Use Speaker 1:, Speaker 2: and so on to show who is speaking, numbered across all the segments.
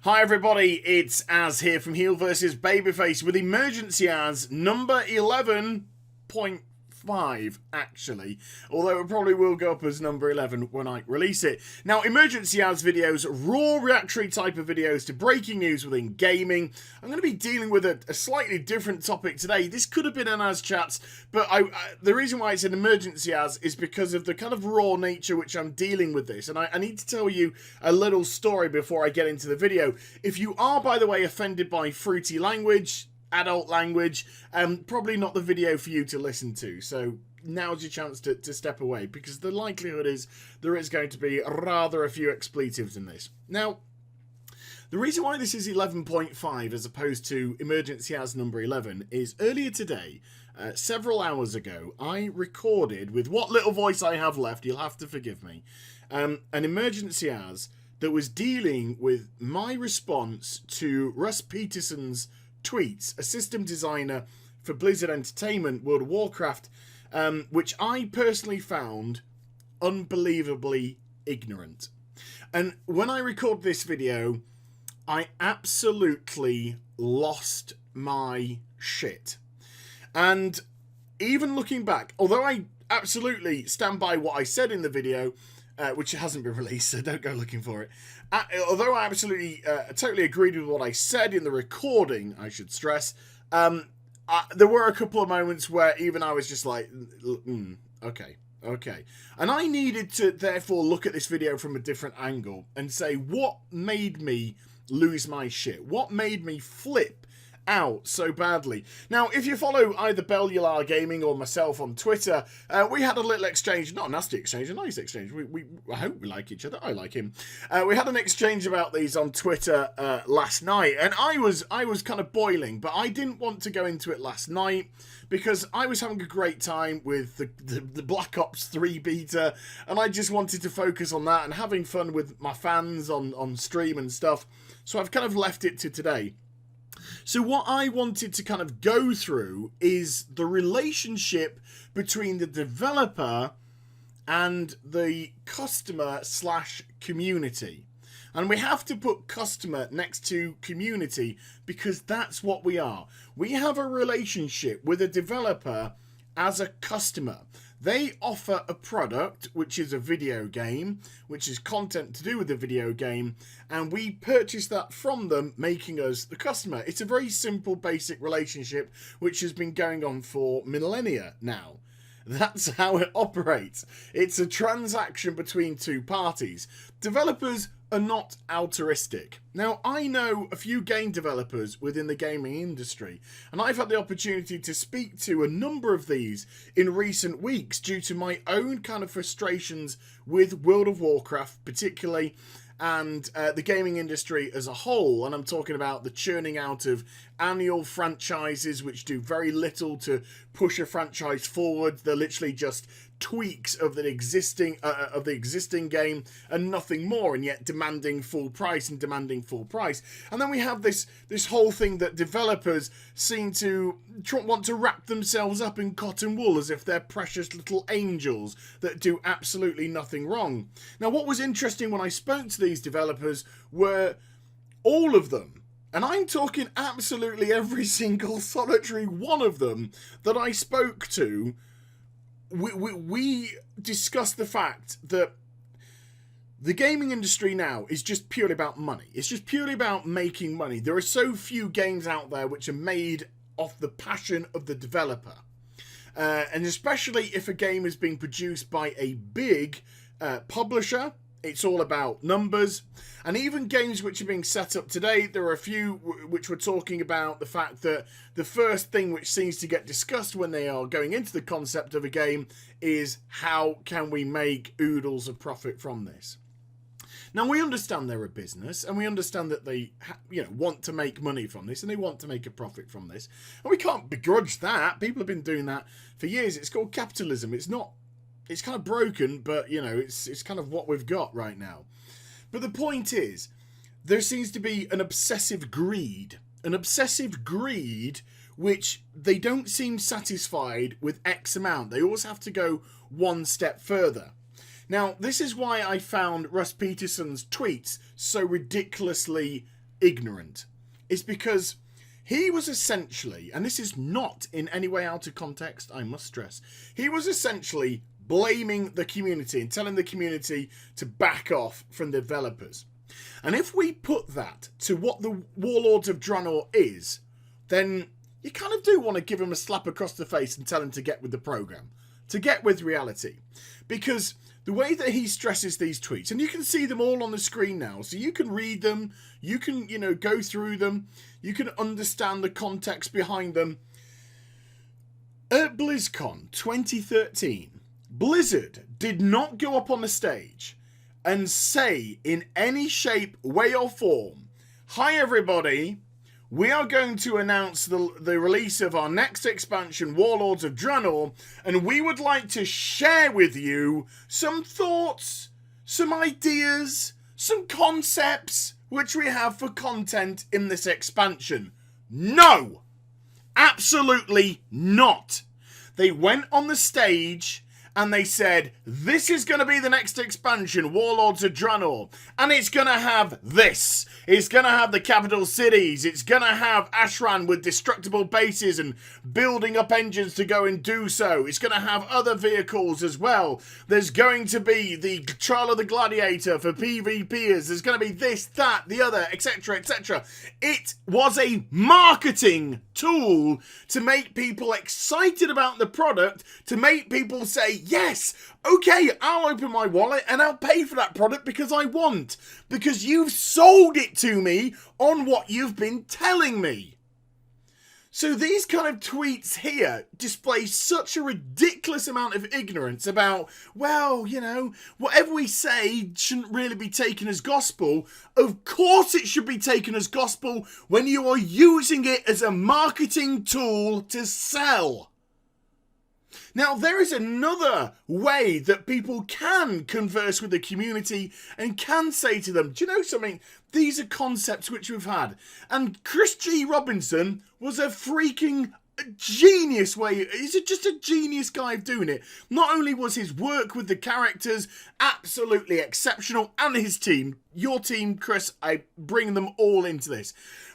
Speaker 1: Hi everybody, it's Az here from HeelvsBabyface with emergency Az number 11.5 actually, although it probably will go up as number 11 when I release it. Now, emergency Az videos, raw reactionary type of videos to breaking news within gaming. I'm going to be dealing with a slightly different topic today. This could have been an Az Chats, but the reason why it's an emergency Az is because of the kind of raw nature which I'm dealing with this. And I need to tell you a little story before I get into the video. If you are, by the way, offended by fruity language, adult language, probably not the video for you to listen to. So now's your chance to step away, because the likelihood is there is going to be rather a few expletives in this. Now, the reason why this is 11.5 as opposed to emergency Az number 11 is earlier today, several hours ago, I recorded, with what little voice I have left, you'll have to forgive me, an emergency Az that was dealing with my response to Russ Peterson's tweets, a system designer for Blizzard Entertainment, World of Warcraft, which I personally found unbelievably ignorant. And when I record this video, I absolutely lost my shit. And even looking back, although I absolutely stand by what I said in the video, which hasn't been released, so don't go looking for it. Although I absolutely, totally agreed with what I said in the recording, I should stress, there were a couple of moments where even I was just like, okay. And I needed to, therefore, look at this video from a different angle and say, what made me lose my shit? What made me flip out so badly? Now, if you follow either Bellular Gaming or myself on Twitter, we had a little exchange, not a nasty exchange, a nice exchange. I hope we like each other. I like him. We had an exchange about these on Twitter last night, and I was kind of boiling, but I didn't want to go into it last night because I was having a great time with the Black Ops 3 beta, and I just wanted to focus on that and having fun with my fans on stream and stuff. So I've kind of left it to today. So what I wanted to kind of go through is the relationship between the developer and the customer / community. And we have to put customer next to community because that's what we are. We have a relationship with a developer as a customer. They offer a product, which is a video game, which is content to do with the video game, and we purchase that from them, making us the customer. It's a very simple, basic relationship, which has been going on for millennia now. That's how it operates. It's a transaction between two parties. Developers are not altruistic. Now, I know a few game developers within the gaming industry, and I've had the opportunity to speak to a number of these in recent weeks due to my own kind of frustrations with World of Warcraft particularly, and the gaming industry as a whole. And I'm talking about the churning out of annual franchises which do very little to push a franchise forward. They're literally just tweaks of the existing game and nothing more, and yet demanding full price. And then we have this whole thing that developers seem to want to wrap themselves up in cotton wool as if they're precious little angels that do absolutely nothing wrong. Now, what was interesting when I spoke to these developers were all of them, and I'm talking absolutely every single solitary one of them that I spoke to. We discussed the fact that the gaming industry now is just purely about money. It's just purely about making money. There are so few games out there which are made off the passion of the developer. And especially if a game is being produced by a big publisher, it's all about numbers. And even games which are being set up today, there are a few which were talking about the fact that the first thing which seems to get discussed when they are going into the concept of a game is how can we make oodles of profit from this. Now, we understand they're a business, and we understand that they want to make money from this, and they want to make a profit from this. And we can't begrudge that. People have been doing that for years. It's called capitalism. It's kind of broken, but, it's kind of what we've got right now. But the point is, there seems to be an obsessive greed which they don't seem satisfied with X amount. They always have to go one step further. Now, this is why I found Russ Peterson's tweets so ridiculously ignorant is because he was essentially, and this is not in any way out of context, I must stress, he was essentially blaming the community and telling the community to back off from the developers. And if we put that to what the Warlords of Draenor is, then you kind of do want to give him a slap across the face and tell him to get with the program, to get with reality. Because the way that he stresses these tweets, and you can see them all on the screen now, so you can read them, you can, go through them, you can understand the context behind them. At BlizzCon 2013, Blizzard did not go up on the stage and say in any shape, way or form, "Hi everybody, we are going to announce the release of our next expansion, Warlords of Draenor, and we would like to share with you some thoughts, some ideas, some concepts which we have for content in this expansion." No! Absolutely not. They went on the stage and they said, this is going to be the next expansion, Warlords of Draenor. And it's going to have this. It's going to have the capital cities. It's going to have Ashran with destructible bases and building up engines to go and do so. It's going to have other vehicles as well. There's going to be the Trial of the Gladiator for PvPers. There's going to be this, that, the other, etc., etc. It was a marketing tool to make people excited about the product, to make people say, yes, okay, I'll open my wallet and I'll pay for that product because I want. Because you've sold it to me on what you've been telling me. So these kind of tweets here display such a ridiculous amount of ignorance about, well, whatever we say shouldn't really be taken as gospel. Of course it should be taken as gospel when you are using it as a marketing tool to sell. Now, there is another way that people can converse with the community and can say to them, do you know something? These are concepts which we've had. And Chris G. Robinson was a freaking genius way. He's just a genius guy of doing it. Not only was his work with the characters absolutely exceptional, and his team, your team, Chris, I bring them all into this.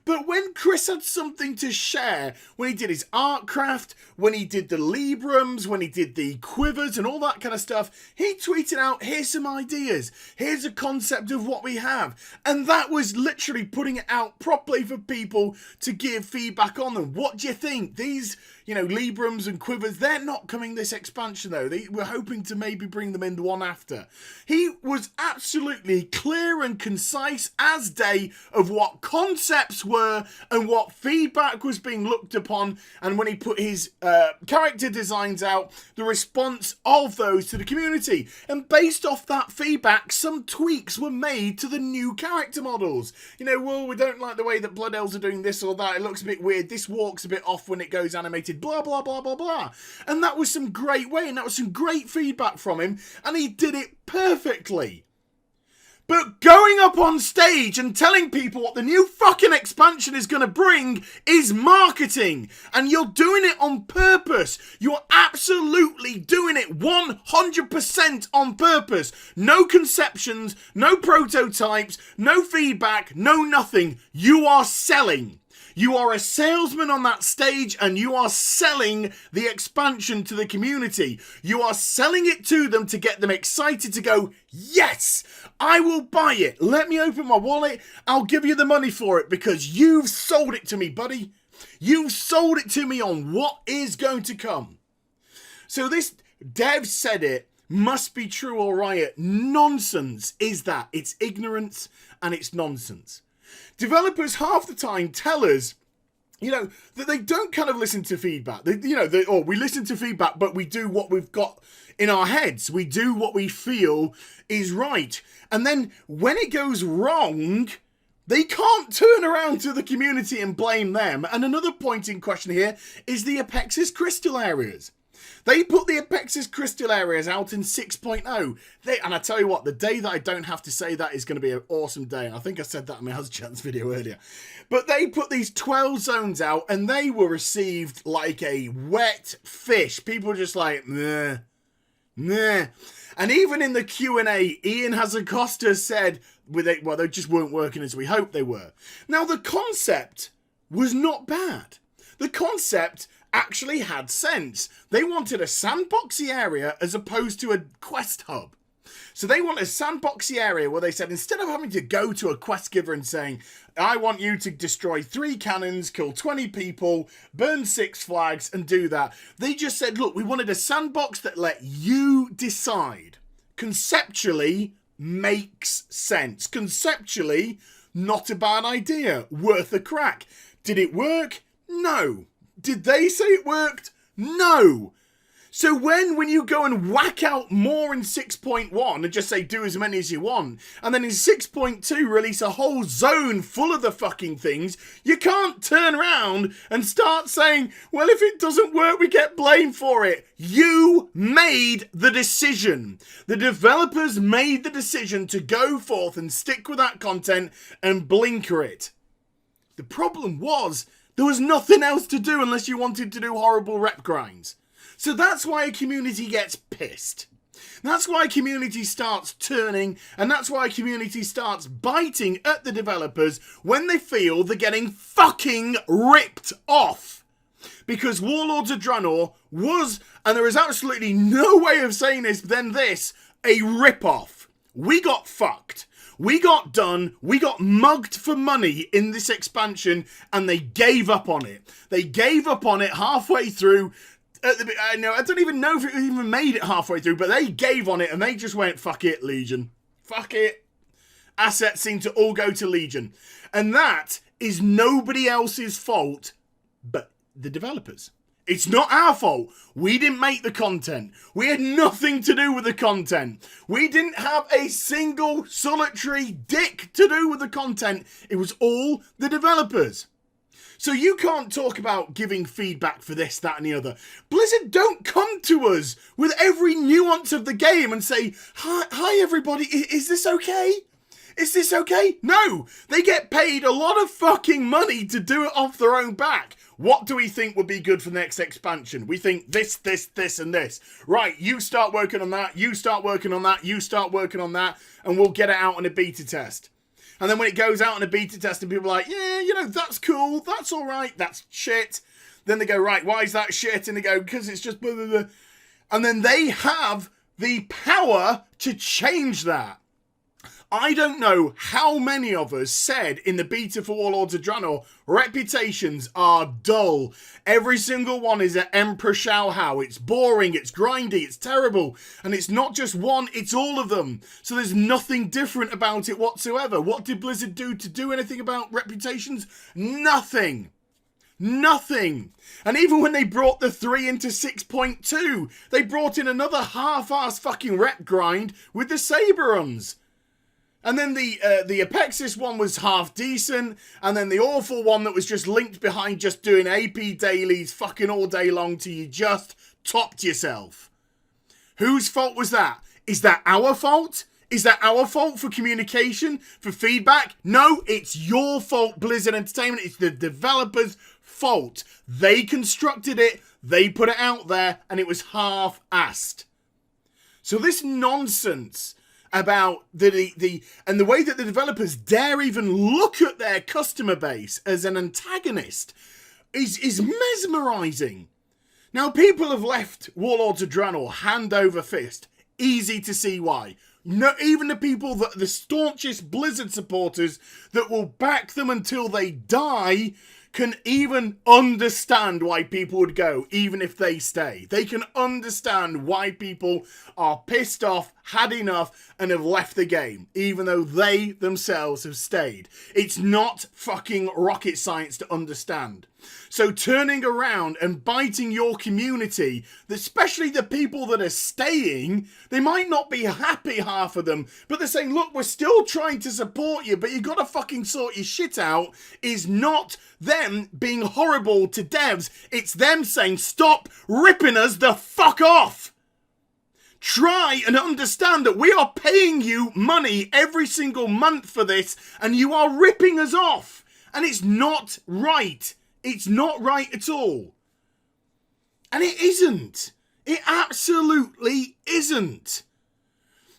Speaker 1: But when Chris had something to share, when he did his art craft, when he did the Librams, when he did the quivers and all that kind of stuff, he tweeted out, here's some ideas. Here's a concept of what we have. And that was literally putting it out properly for people to give feedback on them. What do you think? These, Librams and quivers, they're not coming this expansion though. We're hoping to maybe bring them in the one after. He was absolutely clear and concise as day of what concepts were and what feedback was being looked upon, and when he put his character designs out, the response of those to the community. And based off that feedback, some tweaks were made to the new character models. Well, we don't like the way that Blood Elves are doing this or that, it looks a bit weird, this walks a bit off when it goes animated, blah blah blah blah blah. And that was some great way, and that was some great feedback from him, and he did it perfectly. But going up on stage and telling people what the new fucking expansion is going to bring is marketing. And you're doing it on purpose. You're absolutely doing it 100% on purpose. No conceptions, no prototypes, no feedback, no nothing. You are selling. You are a salesman on that stage and you are selling the expansion to the community. You are selling it to them to get them excited to go, yes, I will buy it. Let me open my wallet. I'll give you the money for it because you've sold it to me, buddy. You've sold it to me on what is going to come. So this dev said it must be true or riot. Nonsense is that. It's ignorance and it's nonsense. Developers half the time tell us, that they don't kind of listen to feedback. We listen to feedback, but we do what we've got in our heads. We do what we feel is right. And then when it goes wrong, they can't turn around to the community and blame them. And another point in question here is the Apexis crystal areas. They put the Apexis crystal areas out in 6.0. And I tell you what, the day that I don't have to say that is going to be an awesome day. And I think I said that in my Huschance video earlier. But they put these 12 zones out and they were received like a wet fish. People were just like, nah. And even in the Q&A, Ian Hazacosta said, Well, they just weren't working as we hoped they were. Now, the concept was not bad. The concept actually had sense. They wanted a sandboxy area as opposed to a quest hub. So they want a sandboxy area where they said, instead of having to go to a quest giver and saying, I want you to destroy 3 cannons, kill 20 people, burn 6 flags, and do that. They just said, look, we wanted a sandbox that let you decide. Conceptually, makes sense. Conceptually, not a bad idea. Worth a crack. Did it work? No. Did they say it worked? No. So when you go and whack out more in 6.1 and just say do as many as you want, and then in 6.2 release a whole zone full of the fucking things, you can't turn around and start saying, well, if it doesn't work, we get blamed for it. You made the decision. The developers made the decision to go forth and stick with that content and blinker it. The problem was there was nothing else to do unless you wanted to do horrible rep grinds. So that's why a community gets pissed. That's why a community starts turning, and that's why a community starts biting at the developers when they feel they're getting fucking ripped off. Because Warlords of Draenor was, and there is absolutely no way of saying this than this, a rip-off. We got fucked. We got done. We got mugged for money in this expansion, and they gave up on it. They gave up on it halfway through. I don't even know if it even made it halfway through, but they gave on it and they just went, fuck it, Legion. Fuck it. Assets seem to all go to Legion. And that is nobody else's fault but the developers. It's not our fault. We didn't make the content. We had nothing to do with the content. We didn't have a single solitary dick to do with the content. It was all the developers. So you can't talk about giving feedback for this, that, and the other. Blizzard don't come to us with every nuance of the game and say, hi everybody, is this okay? Is this okay? No, they get paid a lot of fucking money to do it off their own back. What do we think would be good for the next expansion? We think this, and this. Right, you start working on that, you start working on that, you start working on that, and we'll get it out on a beta test. And then when it goes out on a beta test and people are like, yeah, that's cool, that's all right, that's shit. Then they go, right, why is that shit? And they go, because it's just blah, blah, blah. And then they have the power to change that. I don't know how many of us said in the beta for Warlords of Draenor, reputations are dull. Every single one is an Emperor Shao Hao. It's boring, it's grindy, it's terrible. And it's not just one, it's all of them. So there's nothing different about it whatsoever. What did Blizzard do to do anything about reputations? Nothing. Nothing. And even when they brought the 3 into 6.2, they brought in another half-ass fucking rep grind with the Saberuns. And then the Apexis one was half decent, and then the awful one that was just linked behind just doing AP dailies fucking all day long till you just topped yourself. Whose fault was that? Is that our fault? Is that our fault for communication, for feedback? No, it's your fault, Blizzard Entertainment. It's the developers' fault. They constructed it, they put it out there, and it was half-assed. So this nonsense about the way that the developers dare even look at their customer base as an antagonist is mesmerizing. Now, people have left Warlords of Draenor hand over fist. Easy to see why. No, even the people that the staunchest Blizzard supporters that will back them until they die can even understand why people would go, even if they stay. They can understand why people are pissed off, had enough, and have left the game, even though they themselves have stayed. It's not fucking rocket science to understand. So turning around and biting your community, especially the people that are staying, they might not be happy, half of them, but they're saying, look, we're still trying to support you, but you gotta fucking sort your shit out, is not them being horrible to devs. It's them saying, stop ripping us the fuck off. Try and understand that we are paying you money every single month for this, and you are ripping us off. And it's not right. It's not right at all. And it isn't. It absolutely isn't.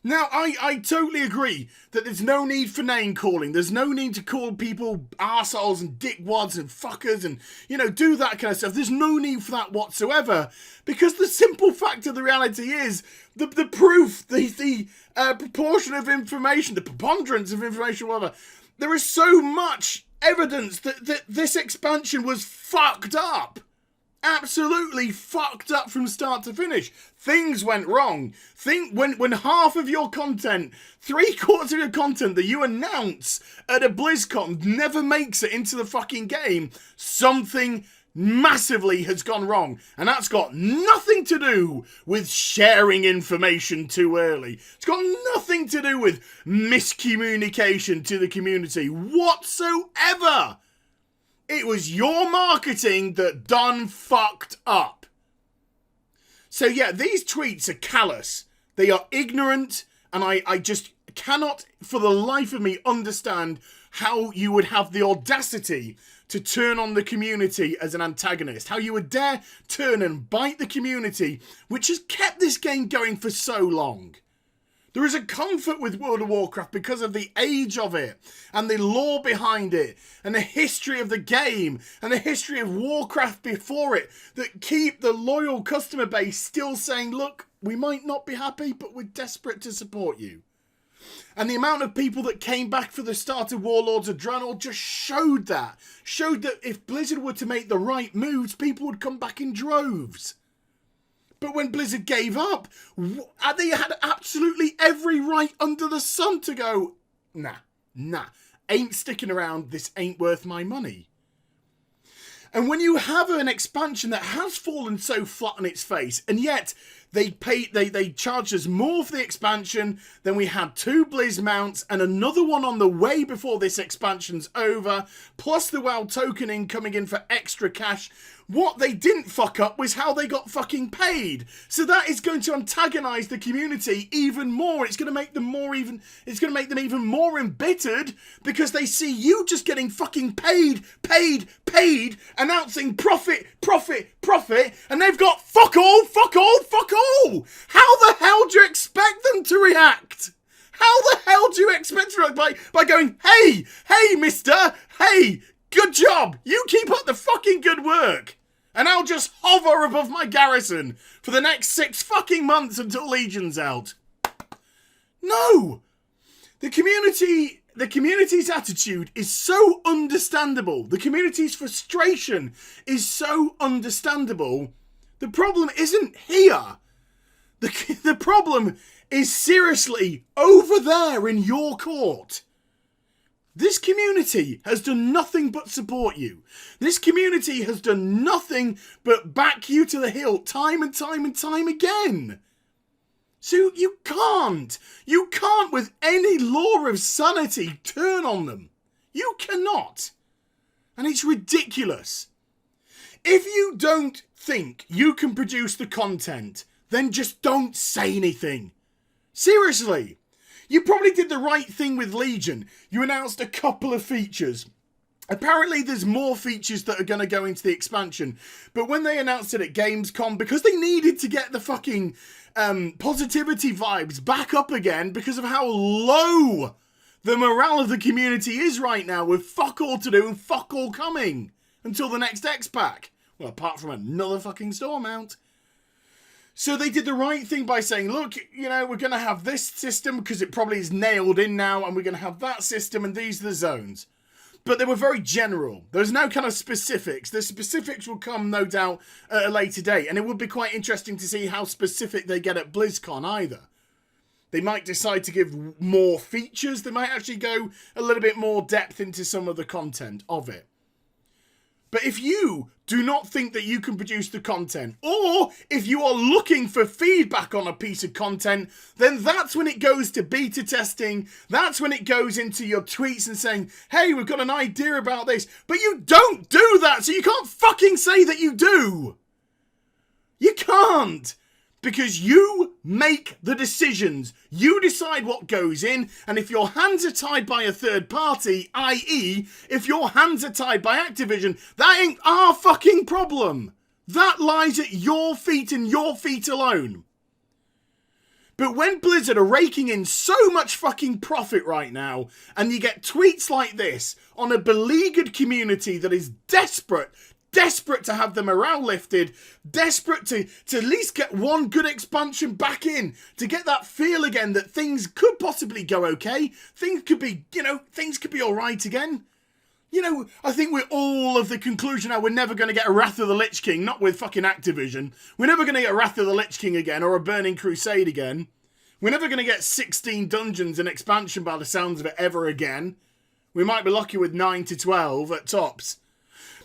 Speaker 1: Now, I totally agree that there's no need for name calling. There's no need to call people arseholes and dickwads and fuckers and, you know, do that kind of stuff. There's no need for that whatsoever. Because the simple fact of the reality is, the proof, the proportion of information, the preponderance of information, whatever, there is so much evidence that this expansion was fucked up. Absolutely fucked up from start to finish. Things went wrong. When half of your content, 3/4 of your content that you announce at a BlizzCon never makes it into the fucking game, something massively has gone wrong. And that's got nothing to do with sharing information too early. It's got nothing to do with miscommunication to the community whatsoever. It was your marketing that done fucked up. So yeah, these tweets are callous. They are ignorant, and I just cannot for the life of me understand how you would have the audacity to turn on the community as an antagonist. How you would dare turn and bite the community, which has kept this game going for so long. There is a comfort with World of Warcraft because of the age of it, and the lore behind it, and the history of the game, and the history of Warcraft before it, that keep the loyal customer base still saying, look, we might not be happy, but we're desperate to support you. And the amount of people that came back for the start of Warlords of Draenor just showed that. Showed that if Blizzard were to make the right moves, people would come back in droves. But when Blizzard gave up, they had absolutely every right under the sun to go, nah, ain't sticking around, this ain't worth my money. And when you have an expansion that has fallen so flat on its face, and yet they charged us more for the expansion than we had 2 Blizz mounts and another one on the way before this expansion's over, plus the WoW tokening coming in for extra cash. What they didn't fuck up was how they got fucking paid. So that is going to antagonize the community even more. It's going to make them even more embittered because they see you just getting fucking paid, announcing profit, and they've got fuck all. How the hell do you expect them to react? How the hell do you expect to react by going, hey, mister, hey, good job. You keep up the fucking good work. And I'll just hover above my garrison for the next 6 fucking months until Legion's out. No. The community's attitude is so understandable. The community's frustration is so understandable. The problem isn't here. The problem is seriously over there in your court. This community has done nothing but support you. This community has done nothing but back you to the hilt time and time again. So you can't with any law of sanity turn on them. You cannot. And it's ridiculous. If you don't think you can produce the content, then just don't say anything. Seriously. You probably did the right thing with Legion. You announced a couple of features. Apparently there's more features that are going to go into the expansion. But when they announced it at Gamescom, because they needed to get the fucking positivity vibes back up again because of how low the morale of the community is right now with fuck all to do and fuck all coming until the next X-Pack. Well, apart from another fucking store mount. So they did the right thing by saying, look, you know, we're going to have this system because it probably is nailed in now, and we're going to have that system, and these are the zones. But they were very general. There's no kind of specifics. The specifics will come, no doubt, at a later date, and it would be quite interesting to see how specific they get at BlizzCon either. They might decide to give more features. They might actually go a little bit more depth into some of the content of it. But if you do not think that you can produce the content, or if you are looking for feedback on a piece of content, then that's when it goes to beta testing. That's when it goes into your tweets and saying, hey, we've got an idea about this. But you don't do that, so you can't fucking say that you do. You can't. Because you make the decisions. You decide what goes in, and if your hands are tied by a third party, i.e., if your hands are tied by Activision, that ain't our fucking problem. That lies at your feet and your feet alone. But when Blizzard are raking in so much fucking profit right now, and you get tweets like this on a beleaguered community that is desperate to have their morale lifted, desperate to at least get one good expansion back in, to get that feel again that things could possibly go okay, things could be alright again. I think we're all of the conclusion now we're never going to get a Wrath of the Lich King, not with fucking Activision. We're never going to get a Wrath of the Lich King again, or a Burning Crusade again. We're never going to get 16 dungeons and expansion by the sounds of it ever again. We might be lucky with 9 to 12 at tops.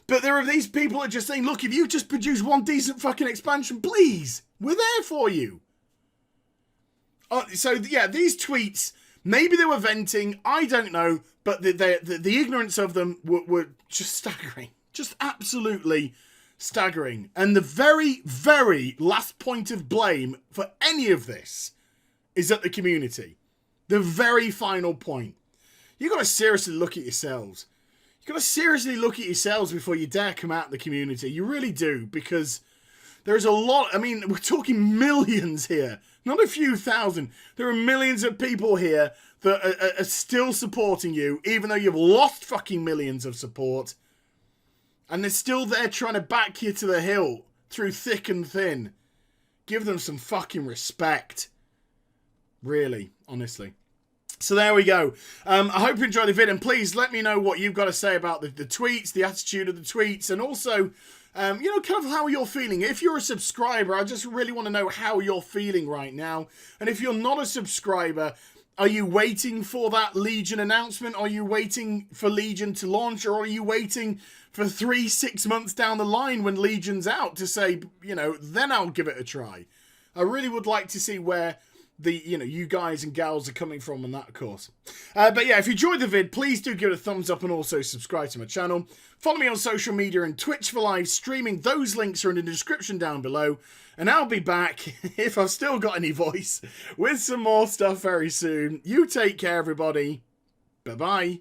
Speaker 1: But there are these people that are just saying, look, if you just produce one decent fucking expansion, please, we're there for you. So, yeah, these tweets, maybe they were venting, I don't know, but the ignorance of them were just staggering. Just absolutely staggering. And the very, very last point of blame for any of this is at the community. The very final point. You've got to seriously look at yourselves. You've got to seriously look at yourselves before you dare come out in the community. You really do, because there's a lot. I mean, we're talking millions here, not a few thousand. There are millions of people here that are still supporting you, even though you've lost fucking millions of support. And they're still there trying to back you to the hill through thick and thin. Give them some fucking respect. Really, honestly. So there we go. I hope you enjoyed the vid, and please let me know what you've got to say about the tweets, the attitude of the tweets, and also, kind of how you're feeling. If you're a subscriber, I just really want to know how you're feeling right now. And if you're not a subscriber, are you waiting for that Legion announcement? Are you waiting for Legion to launch? Or are you waiting for 3-6 months down the line when Legion's out to say, then I'll give it a try? I really would like to see where you guys and gals are coming from on that, of course. But yeah, if you enjoyed the vid, please do give it a thumbs up and also subscribe to my channel. Follow me on social media and Twitch for live streaming. Those links are in the description down below. And I'll be back, if I've still got any voice, with some more stuff very soon. You take care, everybody. Bye-bye.